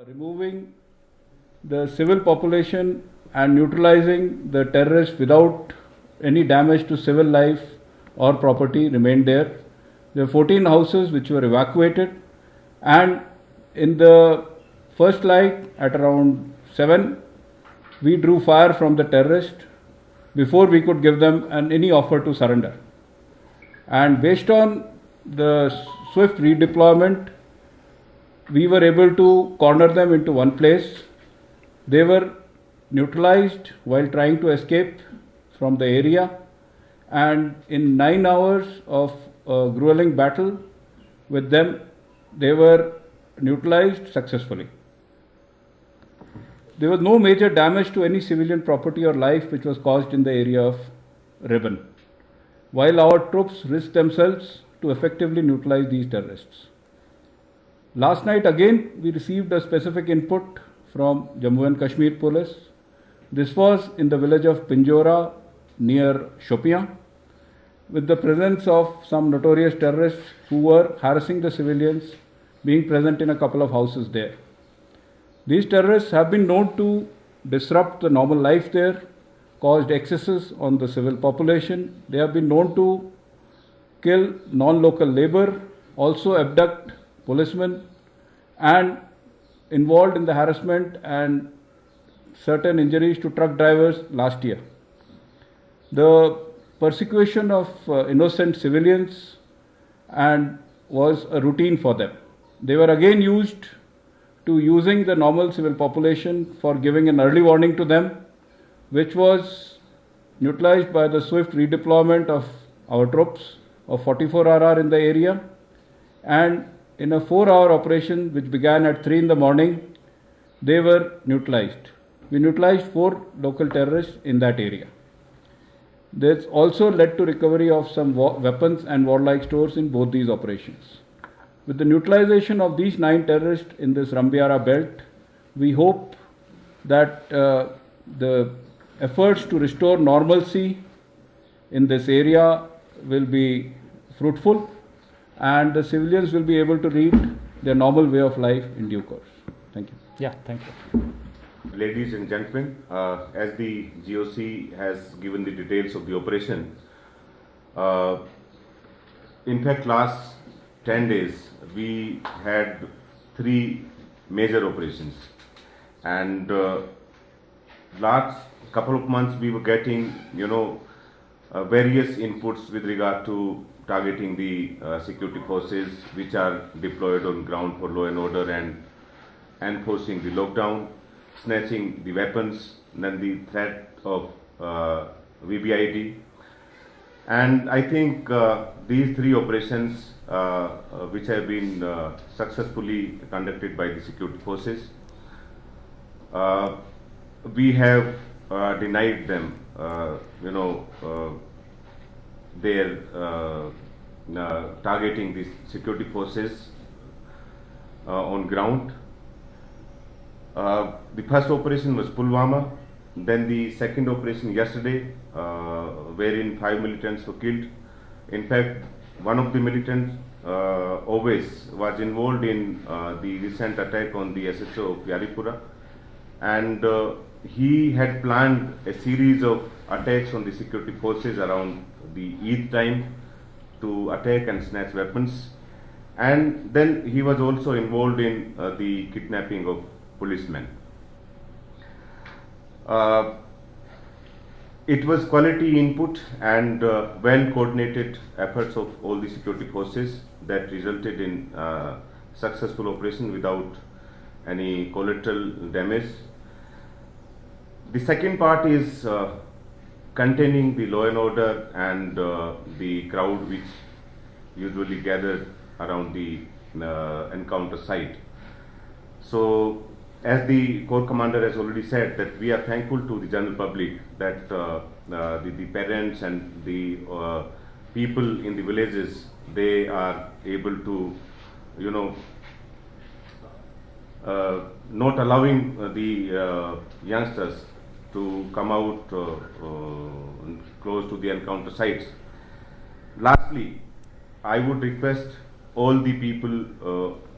removing the civil population and neutralizing the terrorists without any damage to civil life or property remained there. There were 14 houses which were evacuated, and in the first light at around 7, we drew fire from the terrorists before we could give them any offer to surrender. And based on the swift redeployment, we were able to corner them into one place. They were neutralized while trying to escape from the area, and in 9 hours of grueling battle with them, they were neutralized successfully. There was no major damage to any civilian property or life which was caused in the area of Ribbon, while our troops risked themselves to effectively neutralize these terrorists. Last night again we received a specific input from Jammu and Kashmir Police. This was in the village of Pinjora near Shopian, with the presence of some notorious terrorists who were harassing the civilians, being present in a couple of houses there. These terrorists have been known to disrupt the normal life there, caused excesses on the civil population. They have been known to kill non-local labor, also abduct policemen, and involved in the harassment and certain injuries to truck drivers last year. The persecution of innocent civilians and was a routine for them. They were again used to using the normal civil population for giving an early warning to them, which was neutralized by the swift redeployment of our troops of 44 RR in the area, and in a 4-hour operation which began at 3 in the morning, they were neutralized. We neutralized 4 local terrorists in that area. This also led to recovery of some weapons and warlike stores in both these operations. With the neutralization of these 9 terrorists in this Rambiara belt, we hope that the efforts to restore normalcy in this area will be fruitful, and the civilians will be able to lead their normal way of life in due course. Thank you. Yeah, thank you. Ladies and gentlemen, as the GOC has given the details of the operation, in fact last 10 days we had 3 major operations, and last couple of months we were getting various inputs with regard to targeting the security forces which are deployed on ground for law and order and enforcing the lockdown, snatching the weapons, and then the threat of VBID. And I think these 3 operations which have been successfully conducted by the security forces, we have denied them their targeting the security forces on ground. The first operation was Pulwama, then the second operation yesterday, wherein 5 militants were killed. In fact, one of the militants, Oves, was involved in the recent attack on the SHO of Yaripura, and he had planned a series of attacks on the security forces around the Eid time to attack and snatch weapons, and then he was also involved in the kidnapping of policemen. It was quality input and well coordinated efforts of all the security forces that resulted in successful operation without any collateral damage. The second part is containing the law and order and the crowd which usually gathered around the encounter site. So, as the Corps Commander has already said, that we are thankful to the general public that the parents and the people in the villages, they are able to, not allowing the youngsters to come out close to the encounter sites. Lastly, I would request all the people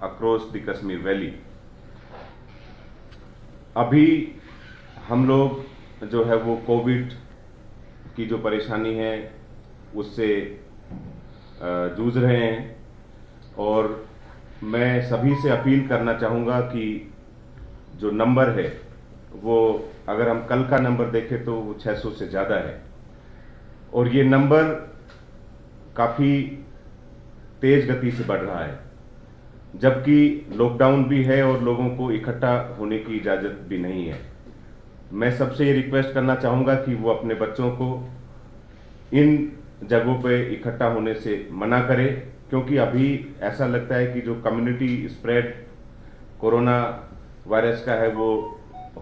across the Kashmir Valley अभी हम लोग जो है वो Covid की जो परेशानी है उससे जूझ रहे हैं, और मैं सभी से अपील करना चाहूँगा कि जो नंबर है वो अगर हम कल का नंबर देखें तो वो 600 से ज़्यादा है, और ये नंबर काफ़ी तेज गति से बढ़ रहा है, जबकि लॉकडाउन भी है और लोगों को इकट्ठा होने की इजाज़त भी नहीं है। मैं सबसे ये रिक्वेस्ट करना चाहूँगा कि वो अपने बच्चों को इन जगहों पे इकट्ठा होने से मना करें, क्योंकि अभी ऐसा लगता है कि जो कम्युनिटी स्प्रेड कोरोना वायरस का है वो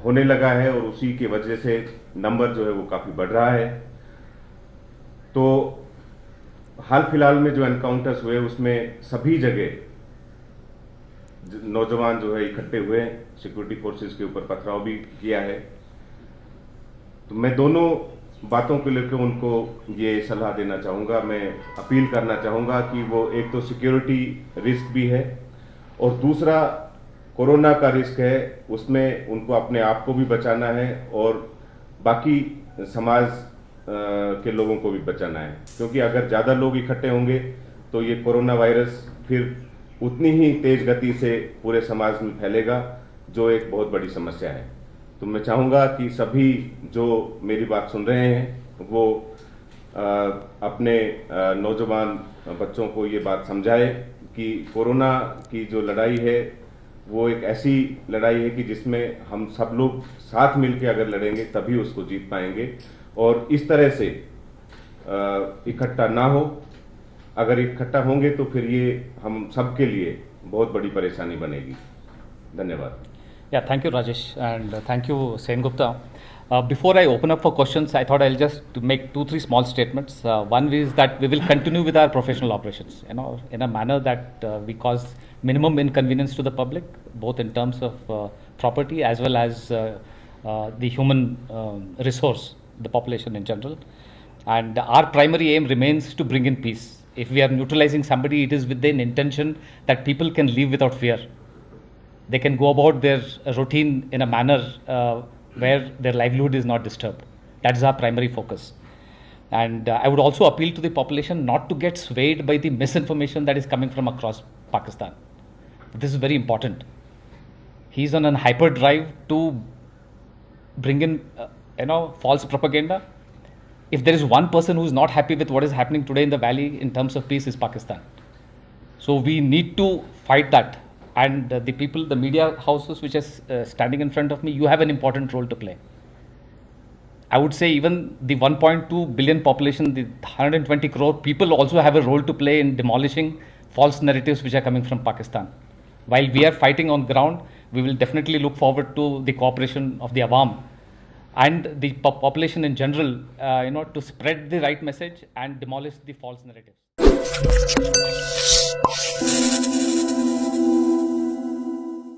होने लगा है, और उसी की वजह से नंबर जो है वो काफ़ी बढ़ रहा है। तो हाल फिलहाल में जो एनकाउंटर्स हुए उसमें सभी जगह नौजवान जो है इकट्ठे हुए, सिक्योरिटी फोर्सेस के ऊपर पथराव भी किया है। तो मैं दोनों बातों को लेकर उनको ये सलाह देना चाहूँगा, मैं अपील करना चाहूँगा कि वो एक तो सिक्योरिटी रिस्क भी है और दूसरा कोरोना का रिस्क है, उसमें उनको अपने आप को भी बचाना है और बाकी समाज के लोगों को भी बचाना है, क्योंकि अगर ज़्यादा लोग इकट्ठे होंगे तो ये कोरोना वायरस फिर उतनी ही तेज गति से पूरे समाज में फैलेगा, जो एक बहुत बड़ी समस्या है। तो मैं चाहूँगा कि सभी जो मेरी बात सुन रहे हैं वो अपने नौजवान बच्चों को ये बात समझाए कि कोरोना की जो लड़ाई है वो एक ऐसी लड़ाई है कि जिसमें हम सब लोग साथ मिलकर अगर लड़ेंगे तभी उसको जीत पाएंगे, और इस तरह से इकट्ठा ना हो। अगर इकट्ठा होंगे तो फिर ये हम सबके लिए बहुत बड़ी परेशानी बनेगी। धन्यवाद। Yeah, thank you, Rajesh, and thank you, Sen Gupta. Before I open up for questions, I thought I'll just make 2-3 small statements. One is that we will continue with our professional operations, in a manner that we cause minimum inconvenience to the public, both in terms of property as well as the human resource, the population in general. And our primary aim remains to bring in peace. If we are neutralizing somebody, it is with the intention that people can live without fear. They can go about their routine in a manner where their livelihood is not disturbed. That is our primary focus. And I would also appeal to the population not to get swayed by the misinformation that is coming from across Pakistan. This is very important. He's on a hyperdrive to bring in, false propaganda. If there is one person who is not happy with what is happening today in the valley in terms of peace, is Pakistan. So we need to fight that. And the people, the media houses which are standing in front of me, you have an important role to play. I would say even the 1.2 billion population, the 120 crore people also have a role to play in demolishing false narratives which are coming from Pakistan. While we are fighting on ground, we will definitely look forward to the cooperation of the Awam and the population in general, to spread the right message and demolish the false narratives.